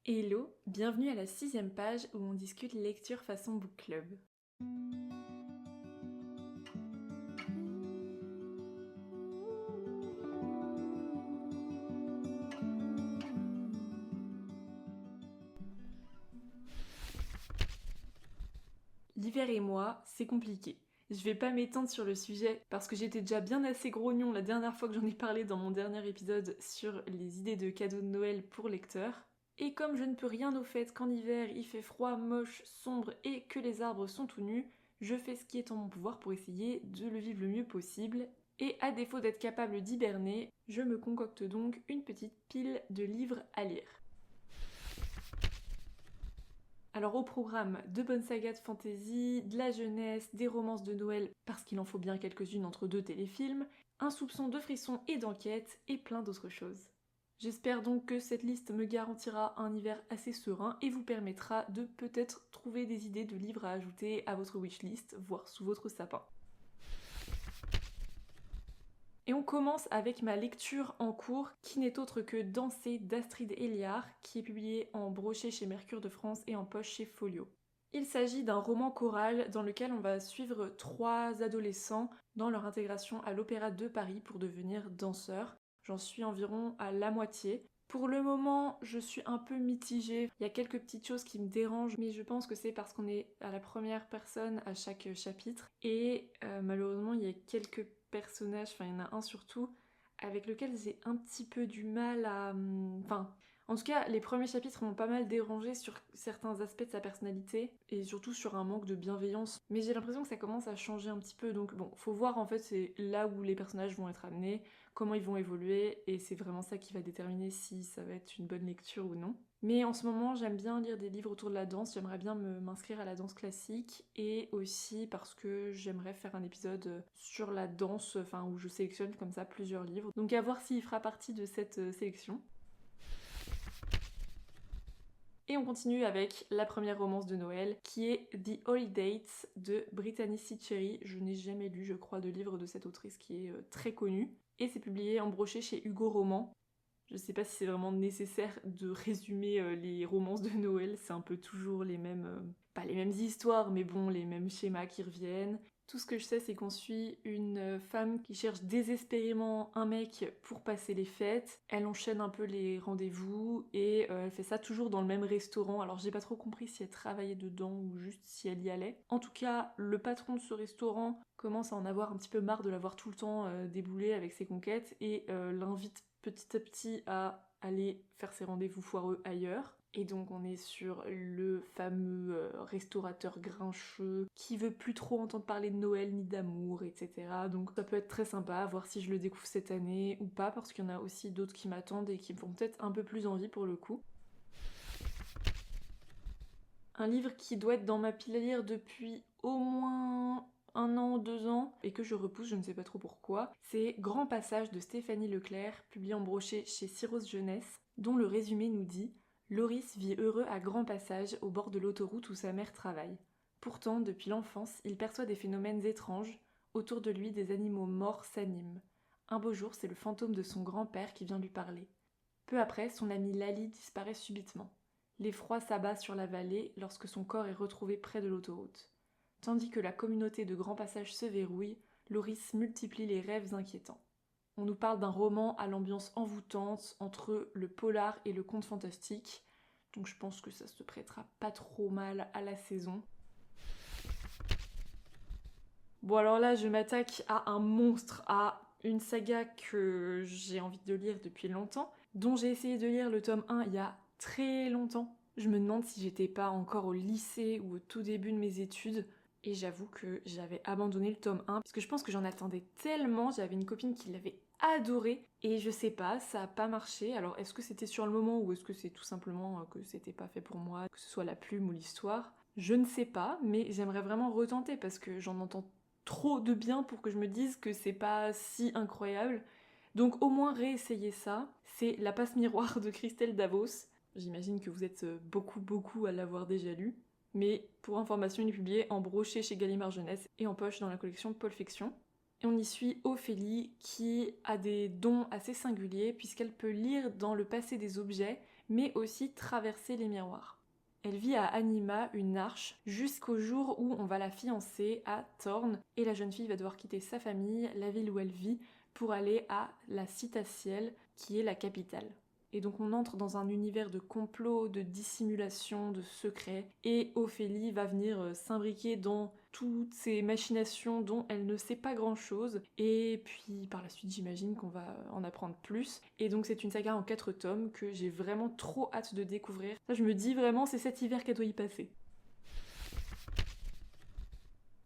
Hello, bienvenue à la 6e page où on discute lecture façon book club. L'hiver et moi, c'est compliqué. Je vais pas m'étendre sur le sujet parce que j'étais déjà bien assez grognon la dernière fois que j'en ai parlé dans mon dernier épisode sur les idées de cadeaux de Noël pour lecteurs. Et comme je ne peux rien au fait qu'en hiver il fait froid, moche, sombre et que les arbres sont tout nus, je fais ce qui est en mon pouvoir pour essayer de le vivre le mieux possible. Et à défaut d'être capable d'hiberner, je me concocte donc une petite pile de livres à lire. Alors au programme, de bonnes sagas de fantasy, de la jeunesse, des romances de Noël, parce qu'il en faut bien quelques-unes entre deux téléfilms, un soupçon de frisson et d'enquête, et plein d'autres choses. J'espère donc que cette liste me garantira un hiver assez serein et vous permettra de peut-être trouver des idées de livres à ajouter à votre wishlist, voire sous votre sapin. Et on commence avec ma lecture en cours, qui n'est autre que Danser d'Astrid Héliard, qui est publié en brochet chez Mercure de France et en poche chez Folio. Il s'agit d'un roman choral dans lequel on va suivre 3 adolescents dans leur intégration à l'Opéra de Paris pour devenir danseurs. J'en suis environ à la moitié. Pour le moment, je suis un peu mitigée. Il y a quelques petites choses qui me dérangent, mais je pense que c'est parce qu'on est à la première personne à chaque chapitre. Et malheureusement, il y a quelques personnages, enfin il y en a un surtout, avec lequel j'ai un petit peu du mal à... Enfin, en tout cas, les premiers chapitres m'ont pas mal dérangé sur certains aspects de sa personnalité, et surtout sur un manque de bienveillance. Mais j'ai l'impression que ça commence à changer un petit peu, donc bon, faut voir en fait c'est là où les personnages vont être amenés, comment ils vont évoluer, et c'est vraiment ça qui va déterminer si ça va être une bonne lecture ou non. Mais en ce moment, j'aime bien lire des livres autour de la danse, j'aimerais bien m'inscrire à la danse classique, et aussi parce que j'aimerais faire un épisode sur la danse, enfin où je sélectionne comme ça plusieurs livres. Donc à voir s'il fera partie de cette sélection. Et on continue avec la première romance de Noël, qui est The Holidays de Brittany Cherry. Je n'ai jamais lu, je crois, de livre de cette autrice qui est très connue. Et c'est publié en brochet chez Hugo Roman. Je sais pas si c'est vraiment nécessaire de résumer les romances de Noël, c'est un peu toujours les mêmes... pas les mêmes histoires, mais bon, les mêmes schémas qui reviennent. Tout ce que je sais, c'est qu'on suit une femme qui cherche désespérément un mec pour passer les fêtes. Elle enchaîne un peu les rendez-vous et elle fait ça toujours dans le même restaurant. Alors j'ai pas trop compris si elle travaillait dedans ou juste si elle y allait. En tout cas, le patron de ce restaurant commence à en avoir un petit peu marre de la voir tout le temps débouler avec ses conquêtes et l'invite petit à petit à aller faire ses rendez-vous foireux ailleurs. Et donc on est sur le fameux restaurateur grincheux qui veut plus trop entendre parler de Noël ni d'amour, etc. Donc ça peut être très sympa à voir si je le découvre cette année ou pas, parce qu'il y en a aussi d'autres qui m'attendent et qui me font peut-être un peu plus envie pour le coup. Un livre qui doit être dans ma pile à lire depuis au moins 1 an, 2 ans, et que je repousse, je ne sais pas trop pourquoi. C'est Grand Passage de Stéphanie Leclerc, publié en brochet chez Cyrus Jeunesse, dont le résumé nous dit « Loris vit heureux à Grand Passage, au bord de l'autoroute où sa mère travaille. Pourtant, depuis l'enfance, il perçoit des phénomènes étranges. Autour de lui, des animaux morts s'animent. Un beau jour, c'est le fantôme de son grand-père qui vient lui parler. Peu après, son ami Lali disparaît subitement. L'effroi s'abat sur la vallée lorsque son corps est retrouvé près de l'autoroute. Tandis que la communauté de Grand Passage se verrouille, Loris multiplie les rêves inquiétants. On nous parle d'un roman à l'ambiance envoûtante entre le polar et le conte fantastique, donc je pense que ça se prêtera pas trop mal à la saison. Bon alors là, je m'attaque à un monstre, à une saga que j'ai envie de lire depuis longtemps, dont j'ai essayé de lire le tome 1 il y a très longtemps. Je me demande si j'étais pas encore au lycée ou au tout début de mes études, et j'avoue que j'avais abandonné le tome 1, parce que je pense que j'en attendais tellement, j'avais une copine qui l'avait adoré, et je sais pas, ça a pas marché. Alors est-ce que c'était sur le moment, ou est-ce que c'est tout simplement que c'était pas fait pour moi, que ce soit la plume ou l'histoire? Je ne sais pas, mais j'aimerais vraiment retenter, parce que j'en entends trop de bien pour que je me dise que c'est pas si incroyable. Donc au moins réessayer ça. C'est La Passe Miroir de Christelle Davos. J'imagine que vous êtes beaucoup à l'avoir déjà lu. Mais pour information, il est publié en brochet chez Gallimard Jeunesse et en poche dans la collection Paul Fiction. Et Et on y suit Ophélie qui a des dons assez singuliers puisqu'elle peut lire dans le passé des objets, mais aussi traverser les miroirs. Elle vit à Anima, une arche, jusqu'au jour où on va la fiancer à Thorn, et la jeune fille va devoir quitter sa famille, la ville où elle vit, pour aller à la Citaciel, qui est la capitale. Et donc on entre dans un univers de complot, de dissimulation, de secrets, et Ophélie va venir s'imbriquer dans toutes ces machinations dont elle ne sait pas grand-chose, et puis par la suite j'imagine qu'on va en apprendre plus. Et donc c'est une saga en 4 tomes que j'ai vraiment trop hâte de découvrir. Ça je me dis vraiment c'est cet hiver qu'elle doit y passer.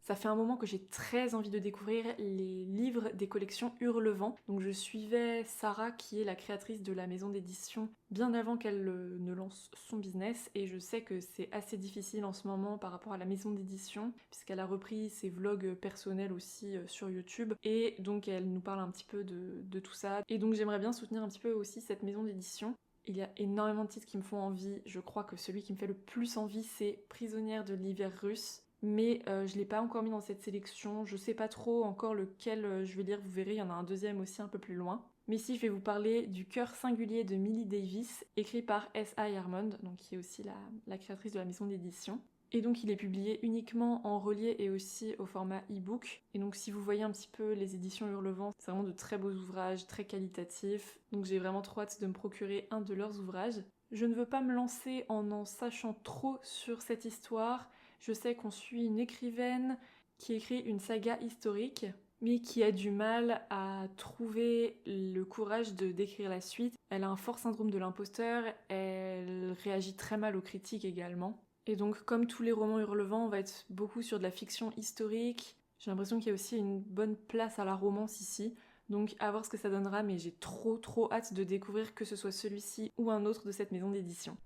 Ça fait un moment que j'ai très envie de découvrir les livres des collections Hurlevent. Donc je suivais Sarah qui est la créatrice de la maison d'édition bien avant qu'elle ne lance son business et je sais que c'est assez difficile en ce moment par rapport à la maison d'édition puisqu'elle a repris ses vlogs personnels aussi sur YouTube et donc elle nous parle un petit peu de tout ça. Et donc j'aimerais bien soutenir un petit peu aussi cette maison d'édition. Il y a énormément de titres qui me font envie. Je crois que celui qui me fait le plus envie c'est Prisonnière de l'hiver russe. Mais je l'ai pas encore mis dans cette sélection, je sais pas trop encore lequel je vais lire, vous verrez, il y en a un deuxième aussi un peu plus loin. Mais ici je vais vous parler du Cœur singulier de Millie Davis, écrit par S.I. Armond, donc qui est aussi la créatrice de la maison d'édition. Et donc il est publié uniquement en relié et aussi au format e-book. Et donc si vous voyez un petit peu les éditions Hurlevent, c'est vraiment de très beaux ouvrages, très qualitatifs. Donc j'ai vraiment trop hâte de me procurer un de leurs ouvrages. Je ne veux pas me lancer en sachant trop sur cette histoire. Je sais qu'on suit une écrivaine qui écrit une saga historique, mais qui a du mal à trouver le courage de décrire la suite. Elle a un fort syndrome de l'imposteur, elle réagit très mal aux critiques également. Et donc, comme tous les romans Hurlevent, on va être beaucoup sur de la fiction historique. J'ai l'impression qu'il y a aussi une bonne place à la romance ici. Donc, à voir ce que ça donnera, mais j'ai trop hâte de découvrir que ce soit celui-ci ou un autre de cette maison d'édition.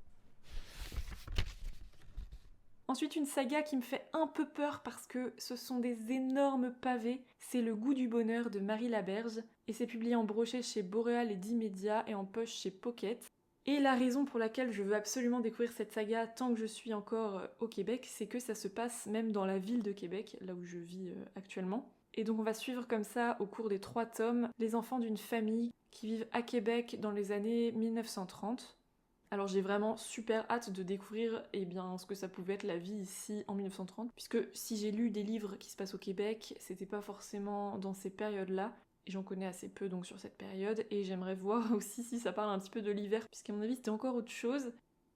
Ensuite, une saga qui me fait un peu peur parce que ce sont des énormes pavés, c'est Le goût du bonheur de Marie Laberge, et c'est publié en brochet chez Boréal et d'Immédiat et en poche chez Pocket. Et la raison pour laquelle je veux absolument découvrir cette saga tant que je suis encore au Québec, c'est que ça se passe même dans la ville de Québec, là où je vis actuellement. Et donc on va suivre comme ça, au cours des 3 tomes, les enfants d'une famille qui vivent à Québec dans les années 1930. Alors j'ai vraiment super hâte de découvrir ce que ça pouvait être la vie ici en 1930, puisque si j'ai lu des livres qui se passent au Québec, c'était pas forcément dans ces périodes-là, et j'en connais assez peu donc sur cette période, et j'aimerais voir aussi si ça parle un petit peu de l'hiver, puisqu'à mon avis c'était encore autre chose.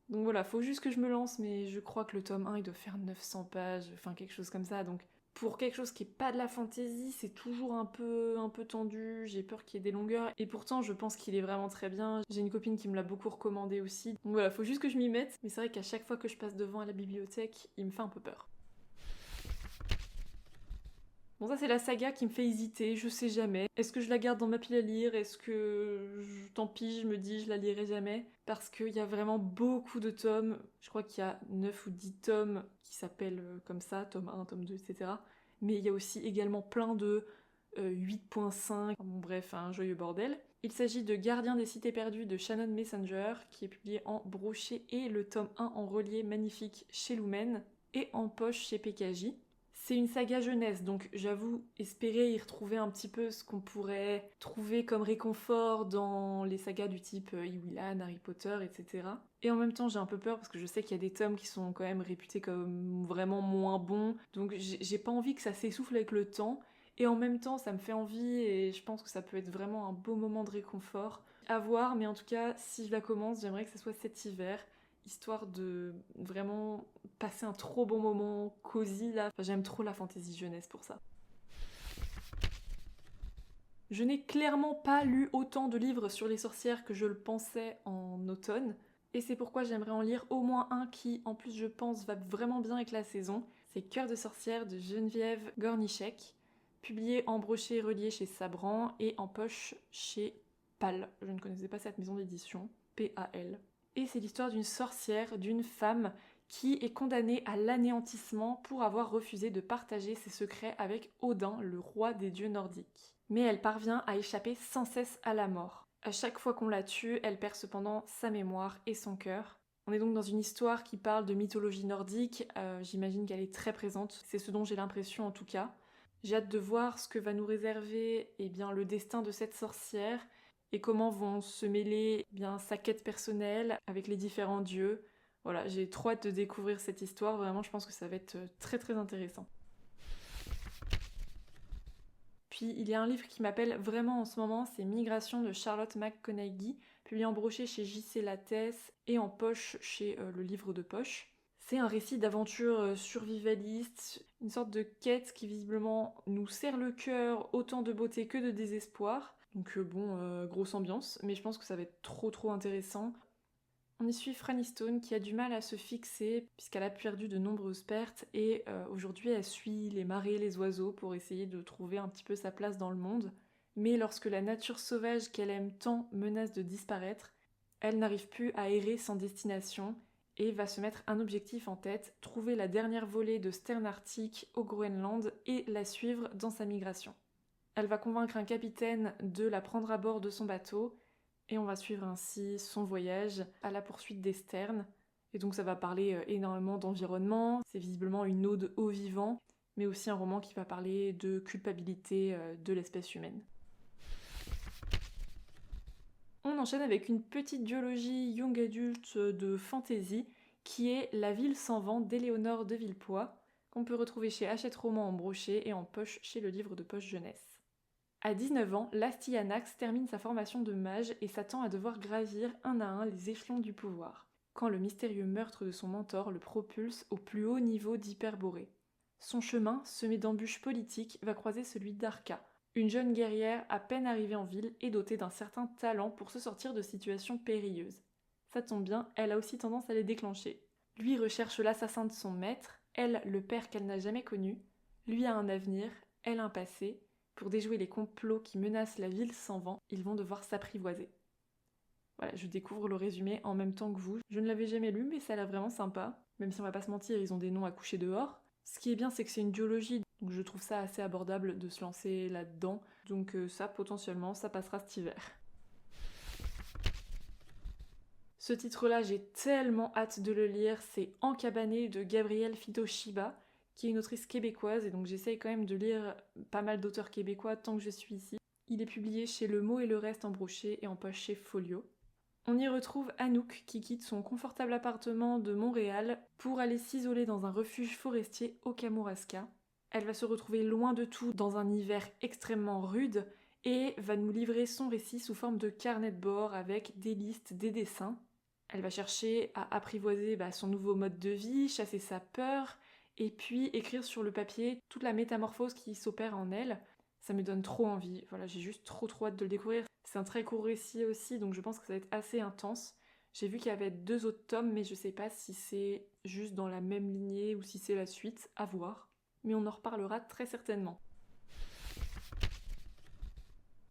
Donc voilà, faut juste que je me lance, mais je crois que le tome 1 il doit faire 900 pages, enfin quelque chose comme ça, donc pour quelque chose qui est pas de la fantasy, c'est toujours un peu tendu, j'ai peur qu'il y ait des longueurs, et pourtant je pense qu'il est vraiment très bien. J'ai une copine qui me l'a beaucoup recommandé aussi, donc voilà, faut juste que je m'y mette, mais c'est vrai qu'à chaque fois que je passe devant à la bibliothèque, il me fait un peu peur. Bon, ça c'est la saga qui me fait hésiter, je sais jamais. Est-ce que je la garde dans ma pile à lire? Est-ce que tant pis, je me dis je la lirai jamais? Parce qu'il y a vraiment beaucoup de tomes. Je crois qu'il y a 9 ou 10 tomes qui s'appellent comme ça, tome 1, tome 2, etc. Mais il y a aussi également plein de 8.5, bon, bref, un joyeux bordel. Il s'agit de Gardien des cités perdues de Shannon Messenger, qui est publié en brochet et le tome 1 en relié magnifique chez Lumen et en poche chez PKJ. C'est une saga jeunesse, donc j'avoue espérer y retrouver un petit peu ce qu'on pourrait trouver comme réconfort dans les sagas du type Iwilan, Harry Potter, etc. Et en même temps j'ai un peu peur parce que je sais qu'il y a des tomes qui sont quand même réputés comme vraiment moins bons, donc j'ai pas envie que ça s'essouffle avec le temps, et en même temps ça me fait envie et je pense que ça peut être vraiment un beau moment de réconfort. À voir, mais en tout cas si je la commence j'aimerais que ce soit cet hiver, histoire de vraiment passer un trop bon moment cosy là. Enfin, j'aime trop la fantasy jeunesse pour ça. Je n'ai clairement pas lu autant de livres sur les sorcières que je le pensais en automne, et c'est pourquoi j'aimerais en lire au moins un qui, en plus je pense, va vraiment bien avec la saison. C'est Cœur de sorcière de Geneviève Gornichek, publié en brochet et relié chez Sabran et en poche chez PAL. Je ne connaissais pas cette maison d'édition, PAL. Et c'est l'histoire d'une sorcière, d'une femme qui est condamnée à l'anéantissement pour avoir refusé de partager ses secrets avec Odin, le roi des dieux nordiques. Mais elle parvient à échapper sans cesse à la mort. À chaque fois qu'on la tue, elle perd cependant sa mémoire et son cœur. On est donc dans une histoire qui parle de mythologie nordique, j'imagine qu'elle est très présente, c'est ce dont j'ai l'impression en tout cas. J'ai hâte de voir ce que va nous réserver le destin de cette sorcière et comment vont se mêler sa quête personnelle avec les différents dieux. Voilà, j'ai trop hâte de découvrir cette histoire, vraiment je pense que ça va être très très intéressant. Puis il y a un livre qui m'appelle vraiment en ce moment, c'est Migration de Charlotte McConaghy, publié en brochet chez J.C. Lattès et en poche chez Le Livre de Poche. C'est un récit d'aventure survivaliste, une sorte de quête qui visiblement nous serre le cœur, autant de beauté que de désespoir. Donc grosse ambiance, mais je pense que ça va être trop trop intéressant. On y suit Franny Stone qui a du mal à se fixer puisqu'elle a perdu de nombreuses pertes et aujourd'hui elle suit les marées, les oiseaux pour essayer de trouver un petit peu sa place dans le monde. Mais lorsque la nature sauvage qu'elle aime tant menace de disparaître, elle n'arrive plus à errer sans destination et va se mettre un objectif en tête, trouver la dernière volée de sterne arctique au Groenland et la suivre dans sa migration. Elle va convaincre un capitaine de la prendre à bord de son bateau et on va suivre ainsi son voyage à la poursuite des sternes. Et donc ça va parler énormément d'environnement, c'est visiblement une ode au vivant, mais aussi un roman qui va parler de culpabilité de l'espèce humaine. On enchaîne avec une petite duologie young adult de fantasy qui est La ville sans vent d'Éléonore de Villepoix, qu'on peut retrouver chez Hachette Romans en brochet et en poche chez Le Livre de Poche Jeunesse. À 19 ans, Lastianax termine sa formation de mage et s'attend à devoir gravir un à un les échelons du pouvoir, quand le mystérieux meurtre de son mentor le propulse au plus haut niveau d'Hyperborée. Son chemin, semé d'embûches politiques, va croiser celui d'Arca, une jeune guerrière à peine arrivée en ville et dotée d'un certain talent pour se sortir de situations périlleuses. Ça tombe bien, elle a aussi tendance à les déclencher. Lui recherche l'assassin de son maître, elle le père qu'elle n'a jamais connu, lui a un avenir, elle un passé. Pour déjouer les complots qui menacent la ville sans vent, ils vont devoir s'apprivoiser. Voilà, je découvre le résumé en même temps que vous. Je ne l'avais jamais lu, mais ça a l'air vraiment sympa. Même si on va pas se mentir, ils ont des noms à coucher dehors. Ce qui est bien, c'est que c'est une duologie, donc je trouve ça assez abordable de se lancer là-dedans. Donc ça, potentiellement, ça passera cet hiver. Ce titre-là, j'ai tellement hâte de le lire. C'est Encabané de Gabrielle Fito-Shiba, qui est une autrice québécoise, et donc j'essaye quand même de lire pas mal d'auteurs québécois tant que je suis ici. Il est publié chez Le Mot et le Reste en brochet et en poche chez Folio. On y retrouve Anouk qui quitte son confortable appartement de Montréal pour aller s'isoler dans un refuge forestier au Kamouraska. Elle va se retrouver loin de tout dans un hiver extrêmement rude et va nous livrer son récit sous forme de carnet de bord avec des listes, des dessins. Elle va chercher à apprivoiser son nouveau mode de vie, chasser sa peur, et puis écrire sur le papier toute la métamorphose qui s'opère en elle. Ça me donne trop envie, voilà, j'ai juste trop hâte de le découvrir. C'est un très court récit aussi, donc je pense que ça va être assez intense. J'ai vu qu'il y avait 2 autres tomes, mais je sais pas si c'est juste dans la même lignée ou si c'est la suite, à voir. Mais on en reparlera très certainement.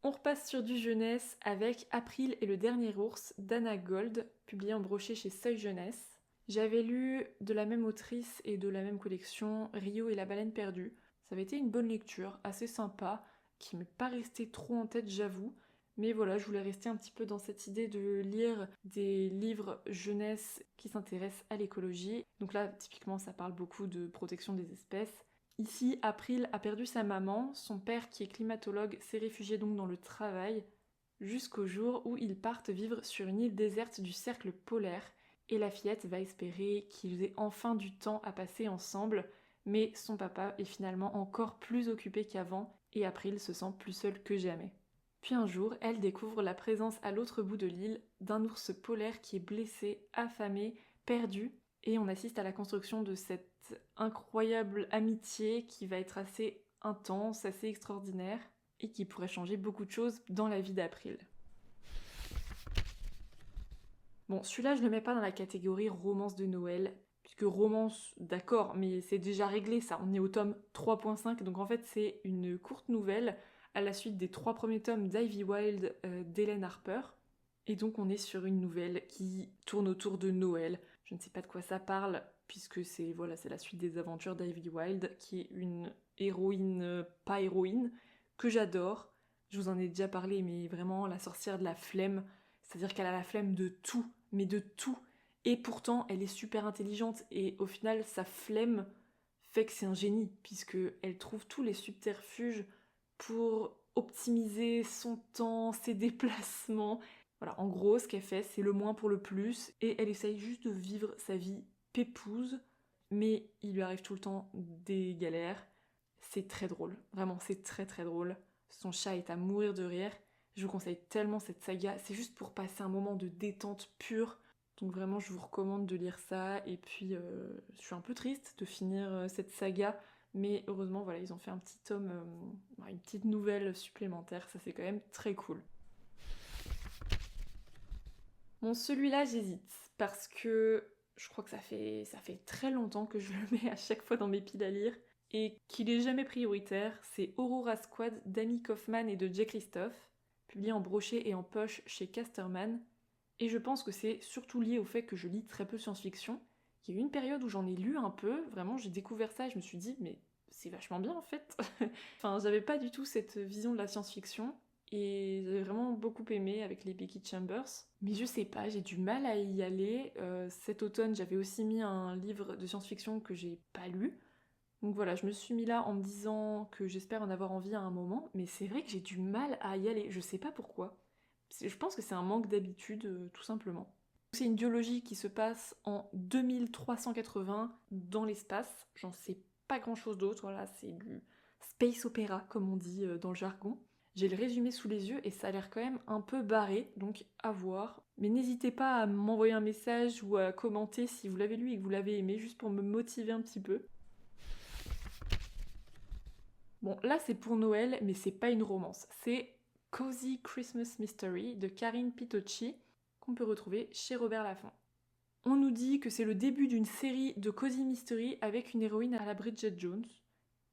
On repasse sur du jeunesse avec April et le dernier ours d'Anna Gold, publié en brochet chez Seuil Jeunesse. J'avais lu de la même autrice et de la même collection Rio et la baleine perdue. Ça avait été une bonne lecture, assez sympa, qui m'est pas restée trop en tête j'avoue. Mais voilà, je voulais rester un petit peu dans cette idée de lire des livres jeunesse qui s'intéressent à l'écologie. Donc là, typiquement, ça parle beaucoup de protection des espèces. Ici, April a perdu sa maman, son père qui est climatologue s'est réfugié donc dans le travail, jusqu'au jour où ils partent vivre sur une île déserte du cercle polaire, et la fillette va espérer qu'ils aient enfin du temps à passer ensemble, mais son papa est finalement encore plus occupé qu'avant, et April se sent plus seule que jamais. Puis un jour, elle découvre la présence à l'autre bout de l'île d'un ours polaire qui est blessé, affamé, perdu, et on assiste à la construction de cette incroyable amitié qui va être assez intense, assez extraordinaire, et qui pourrait changer beaucoup de choses dans la vie d'April. Bon, celui-là, je le mets pas dans la catégorie romance de Noël, puisque romance, d'accord, mais c'est déjà réglé ça, on est au tome 3.5, donc en fait c'est une courte nouvelle à la suite des 3 premiers tomes d'Ivy Wild d'Hélène Harper, et donc on est sur une nouvelle qui tourne autour de Noël. Je ne sais pas de quoi ça parle, puisque c'est la suite des aventures d'Ivy Wild, qui est une héroïne, pas héroïne, que j'adore. Je vous en ai déjà parlé, mais vraiment la sorcière de la flemme, c'est-à-dire qu'elle a la flemme de tout, mais de tout. Et pourtant, elle est super intelligente, et au final, sa flemme fait que c'est un génie, puisqu'elle trouve tous les subterfuges pour optimiser son temps, ses déplacements. Voilà, en gros, ce qu'elle fait, c'est le moins pour le plus, et elle essaye juste de vivre sa vie pépouse, mais il lui arrive tout le temps des galères. C'est très drôle, vraiment, c'est très très drôle. Son chat est à mourir de rire. Je vous conseille tellement cette saga, c'est juste pour passer un moment de détente pure. Donc vraiment, je vous recommande de lire ça. Et puis, je suis un peu triste de finir cette saga, mais heureusement, voilà, ils ont fait un petit tome, une petite nouvelle supplémentaire. Ça, c'est quand même très cool. Bon, celui-là, j'hésite parce que je crois que ça fait très longtemps que je le mets à chaque fois dans mes piles à lire et qu'il est jamais prioritaire. C'est Aurora Squad d'Amy Kaufman et de Jay Christophe, publié en brochet et en poche chez Casterman. Et je pense que c'est surtout lié au fait que je lis très peu science-fiction. Il y a eu une période où j'en ai lu un peu, vraiment j'ai découvert ça et je me suis dit mais c'est vachement bien en fait. Enfin j'avais pas du tout cette vision de la science-fiction et j'avais vraiment beaucoup aimé avec les Becky Chambers. Mais je sais pas, j'ai du mal à y aller. Cet automne j'avais aussi mis un livre de science-fiction que j'ai pas lu. Donc voilà, je me suis mis là en me disant que j'espère en avoir envie à un moment, mais c'est vrai que j'ai du mal à y aller, je sais pas pourquoi. Je pense que c'est un manque d'habitude, tout simplement. C'est une biologie qui se passe en 2380 dans l'espace. J'en sais pas grand chose d'autre, voilà, c'est du space opéra, comme on dit dans le jargon. J'ai le résumé sous les yeux et ça a l'air quand même un peu barré, donc à voir. Mais n'hésitez pas à m'envoyer un message ou à commenter si vous l'avez lu et que vous l'avez aimé, juste pour me motiver un petit peu. Bon, là c'est pour Noël, mais c'est pas une romance. C'est Cozy Christmas Mystery de Karine Pitocchi, qu'on peut retrouver chez Robert Laffont. On nous dit que c'est le début d'une série de Cozy Mystery avec une héroïne à la Bridget Jones.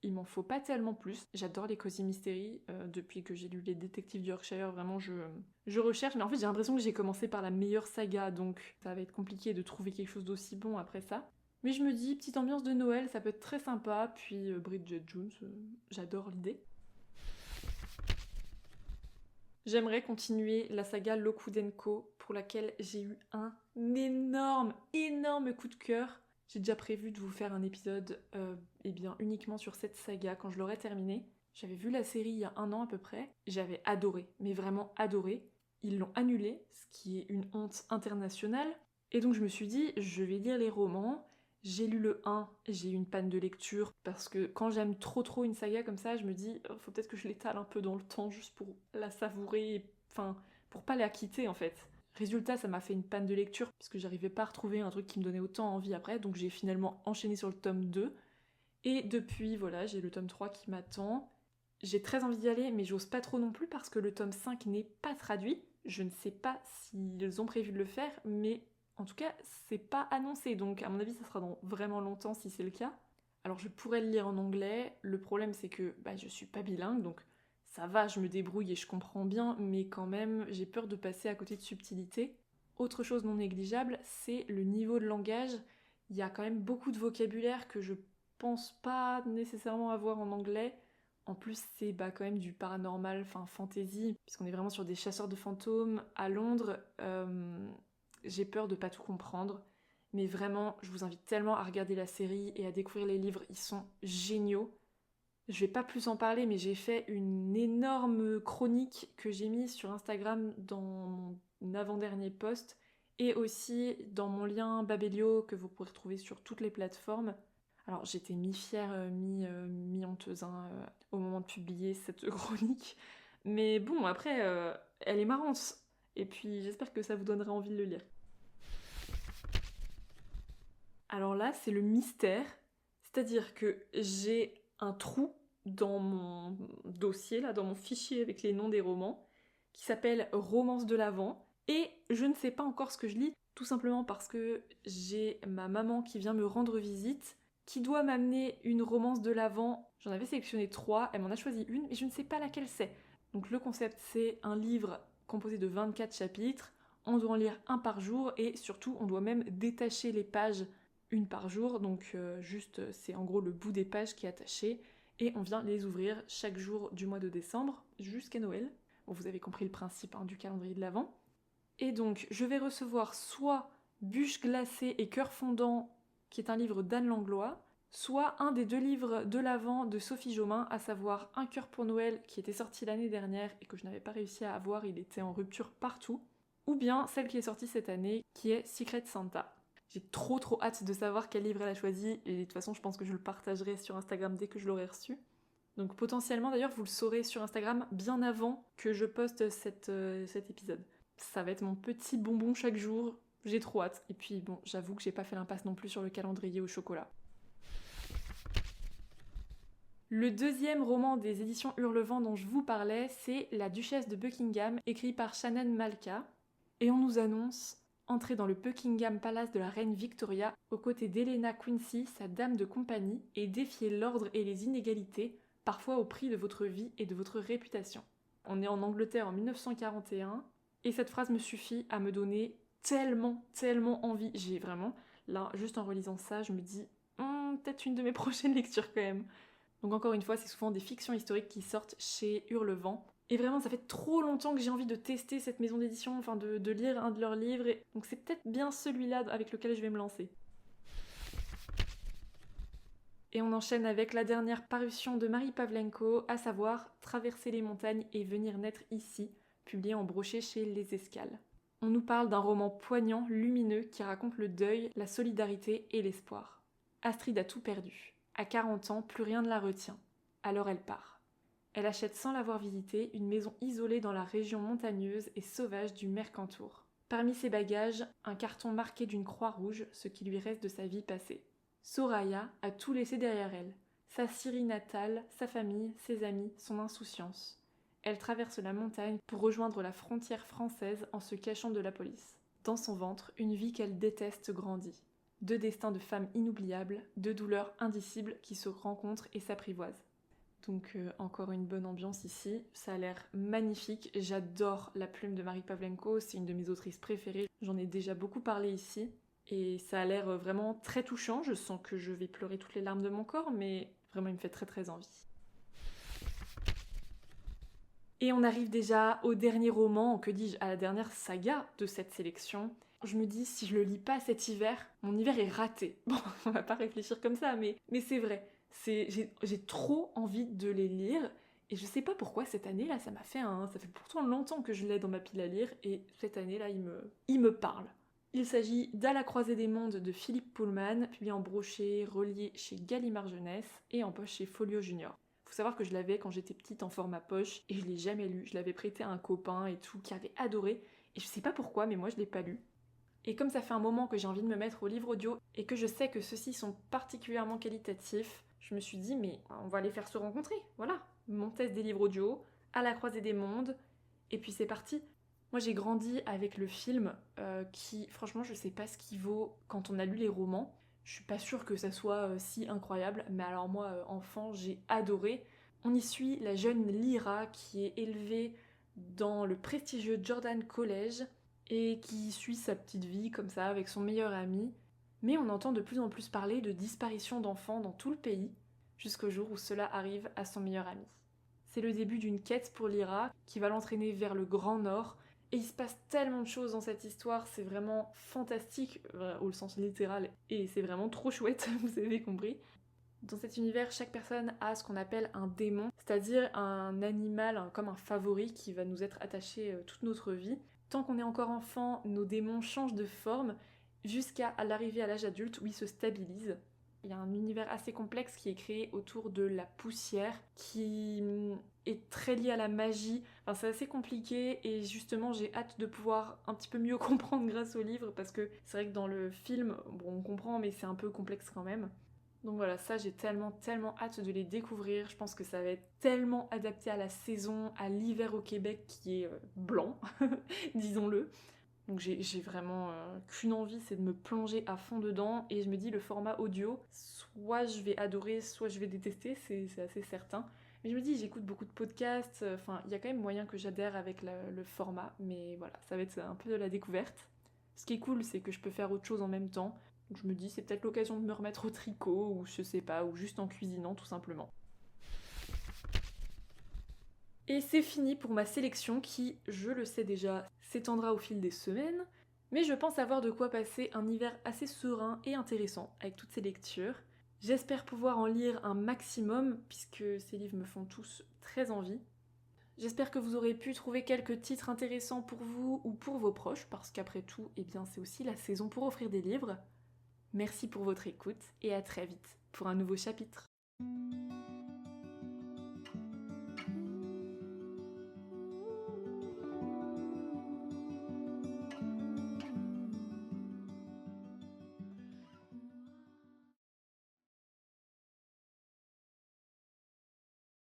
Il m'en faut pas tellement plus. J'adore les Cozy Mystery. Depuis que j'ai lu Les Détectives du Yorkshire, vraiment je recherche. Mais en fait, j'ai l'impression que j'ai commencé par la meilleure saga, donc ça va être compliqué de trouver quelque chose d'aussi bon après ça. Mais je me dis, petite ambiance de Noël, ça peut être très sympa. Puis Bridget Jones, j'adore l'idée. J'aimerais continuer la saga Lokudenko, pour laquelle j'ai eu un énorme coup de cœur. J'ai déjà prévu de vous faire un épisode uniquement sur cette saga quand je l'aurai terminée. J'avais vu la série il y a un an à peu près, j'avais adoré, mais vraiment adoré. Ils l'ont annulée, ce qui est une honte internationale. Et donc je me suis dit, je vais lire les romans. J'ai lu le 1, j'ai eu une panne de lecture parce que quand j'aime trop une saga comme ça, je me dis faut peut-être que je l'étale un peu dans le temps juste pour la savourer, enfin pour pas la quitter en fait. Résultat, ça m'a fait une panne de lecture parce que j'arrivais pas à retrouver un truc qui me donnait autant envie après, donc j'ai finalement enchaîné sur le tome 2. Et depuis, voilà, j'ai le tome 3 qui m'attend. J'ai très envie d'y aller, mais j'ose pas trop non plus parce que le tome 5 n'est pas traduit. Je ne sais pas s'ils ont prévu de le faire, mais en tout cas, c'est pas annoncé, donc à mon avis, ça sera dans vraiment longtemps si c'est le cas. Alors je pourrais le lire en anglais, le problème c'est que je suis pas bilingue, donc ça va, je me débrouille et je comprends bien, mais quand même, j'ai peur de passer à côté de subtilités. Autre chose non négligeable, c'est le niveau de langage. Il y a quand même beaucoup de vocabulaire que je pense pas nécessairement avoir en anglais. En plus, c'est quand même du paranormal, enfin fantasy, puisqu'on est vraiment sur des chasseurs de fantômes à Londres. J'ai peur de pas tout comprendre, mais vraiment, je vous invite tellement à regarder la série et à découvrir les livres, ils sont géniaux. Je vais pas plus en parler, mais j'ai fait une énorme chronique que j'ai mise sur Instagram dans mon avant-dernier post et aussi dans mon lien Babelio que vous pourrez retrouver sur toutes les plateformes. Alors j'étais mi-fière, mi-honteuse au moment de publier cette chronique, mais bon, après, elle est marrante. Et puis j'espère que ça vous donnera envie de le lire. Alors là, c'est le mystère, c'est-à-dire que j'ai un trou dans mon dossier, là, dans mon fichier avec les noms des romans, qui s'appelle Romance de l'Avent, et je ne sais pas encore ce que je lis, tout simplement parce que j'ai ma maman qui vient me rendre visite, qui doit m'amener une romance de l'Avent. J'en avais sélectionné 3, elle m'en a choisi une, mais je ne sais pas laquelle c'est. Donc le concept, c'est un livre composé de 24 chapitres, on doit en lire un par jour, et surtout, on doit même détacher les pages une par jour, donc juste c'est en gros le bout des pages qui est attaché et on vient les ouvrir chaque jour du mois de décembre jusqu'à Noël. Bon, vous avez compris le principe du calendrier de l'Avent. Et donc je vais recevoir soit Bûche glacée et cœur fondant, qui est un livre d'Anne Langlois, soit un des 2 livres de l'Avent de Sophie Jomain, à savoir Un cœur pour Noël, qui était sorti l'année dernière et que je n'avais pas réussi à avoir, il était en rupture partout, ou bien celle qui est sortie cette année, qui est Secret Santa. J'ai trop hâte de savoir quel livre elle a choisi, et de toute façon je pense que je le partagerai sur Instagram dès que je l'aurai reçu. Donc potentiellement d'ailleurs vous le saurez sur Instagram bien avant que je poste cet épisode. Ça va être mon petit bonbon chaque jour, j'ai trop hâte. Et puis bon, j'avoue que j'ai pas fait l'impasse non plus sur le calendrier au chocolat. Le deuxième roman des éditions Hurlevent dont je vous parlais, c'est La Duchesse de Buckingham, écrit par Shannon Malka. Et on nous annonce entrer dans le Buckingham Palace de la reine Victoria aux côtés d'Helena Quincy, sa dame de compagnie, et défier l'ordre et les inégalités, parfois au prix de votre vie et de votre réputation. On est en Angleterre en 1941, et cette phrase me suffit à me donner tellement envie. J'ai vraiment, là, juste en relisant ça, je me dis, peut-être une de mes prochaines lectures quand même. Donc encore une fois, c'est souvent des fictions historiques qui sortent chez Hurlevent. Et vraiment, ça fait trop longtemps que j'ai envie de tester cette maison d'édition, enfin de lire un de leurs livres. Donc c'est peut-être bien celui-là avec lequel je vais me lancer. Et on enchaîne avec la dernière parution de Marie Pavlenko, à savoir Traverser les montagnes et venir naître ici, publié en brochet chez Les Escales. On nous parle d'un roman poignant, lumineux, qui raconte le deuil, la solidarité et l'espoir. Astrid a tout perdu. À 40 ans, plus rien ne la retient. Alors elle part. Elle achète sans l'avoir visitée une maison isolée dans la région montagneuse et sauvage du Mercantour. Parmi ses bagages, un carton marqué d'une croix rouge, ce qui lui reste de sa vie passée. Soraya a tout laissé derrière elle. Sa Syrie natale, sa famille, ses amis, son insouciance. Elle traverse la montagne pour rejoindre la frontière française en se cachant de la police. Dans son ventre, une vie qu'elle déteste grandit. 2 destins de femmes inoubliables, 2 douleurs indicibles qui se rencontrent et s'apprivoisent. Donc encore une bonne ambiance ici, ça a l'air magnifique, j'adore la plume de Marie Pavlenko, c'est une de mes autrices préférées, j'en ai déjà beaucoup parlé ici, et ça a l'air vraiment très touchant, je sens que je vais pleurer toutes les larmes de mon corps, mais vraiment il me fait très envie. Et on arrive déjà au dernier roman, que dis-je, à la dernière saga de cette sélection. Je me dis, si je le lis pas cet hiver, mon hiver est raté. Bon, on va pas réfléchir comme ça, mais c'est vrai. J'ai trop envie de les lire, et je sais pas pourquoi cette année-là, ça fait pourtant longtemps que je l'ai dans ma pile à lire, et cette année-là, il me parle. Il s'agit d'À la croisée des mondes de Philippe Pullman, publié en brochet, relié chez Gallimard Jeunesse et en poche chez Folio Junior. Faut savoir que je l'avais quand j'étais petite en format poche et je l'ai jamais lu. Je l'avais prêté à un copain et tout qui avait adoré et je sais pas pourquoi mais moi je l'ai pas lu. Et comme ça fait un moment que j'ai envie de me mettre au livre audio et que je sais que ceux-ci sont particulièrement qualitatifs, je me suis dit mais on va les faire se rencontrer, voilà. Mon test des livres audio, À la croisée des mondes, et puis c'est parti. Moi j'ai grandi avec le film qui franchement je sais pas ce qu'il vaut quand on a lu les romans. Je suis pas sûre que ça soit si incroyable, mais alors moi enfant j'ai adoré. On y suit la jeune Lyra qui est élevée dans le prestigieux Jordan College et qui suit sa petite vie comme ça avec son meilleur ami. Mais on entend de plus en plus parler de disparition d'enfants dans tout le pays, jusqu'au jour où cela arrive à son meilleur ami. C'est le début d'une quête pour Lyra qui va l'entraîner vers le Grand Nord. Et il se passe tellement de choses dans cette histoire, c'est vraiment fantastique, au sens littéral, et c'est vraiment trop chouette, vous avez compris. Dans cet univers, chaque personne a ce qu'on appelle un démon, c'est-à-dire un animal comme un favori qui va nous être attaché toute notre vie. Tant qu'on est encore enfant, nos démons changent de forme jusqu'à l'arrivée à l'âge adulte où ils se stabilisent. Il y a un univers assez complexe qui est créé autour de la poussière, qui est très lié à la magie. Enfin, c'est assez compliqué et justement j'ai hâte de pouvoir un petit peu mieux comprendre grâce au livre parce que c'est vrai que dans le film, bon on comprend mais c'est un peu complexe quand même. Donc voilà, ça j'ai tellement hâte de les découvrir. Je pense que ça va être tellement adapté à la saison, à l'hiver au Québec qui est blanc, disons-le. Donc j'ai vraiment qu'une envie, c'est de me plonger à fond dedans. Et je me dis, le format audio, soit je vais adorer, soit je vais détester, c'est assez certain. Mais je me dis, j'écoute beaucoup de podcasts, enfin, il y a quand même moyen que j'adhère avec le format. Mais voilà, ça va être un peu de la découverte. Ce qui est cool, c'est que je peux faire autre chose en même temps. Donc je me dis, c'est peut-être l'occasion de me remettre au tricot, ou je sais pas, ou juste en cuisinant, tout simplement. Et c'est fini pour ma sélection qui, je le sais déjà, s'étendra au fil des semaines, mais je pense avoir de quoi passer un hiver assez serein et intéressant avec toutes ces lectures. J'espère pouvoir en lire un maximum, puisque ces livres me font tous très envie. J'espère que vous aurez pu trouver quelques titres intéressants pour vous ou pour vos proches, parce qu'après tout, eh bien, c'est aussi la saison pour offrir des livres. Merci pour votre écoute et à très vite pour un nouveau chapitre.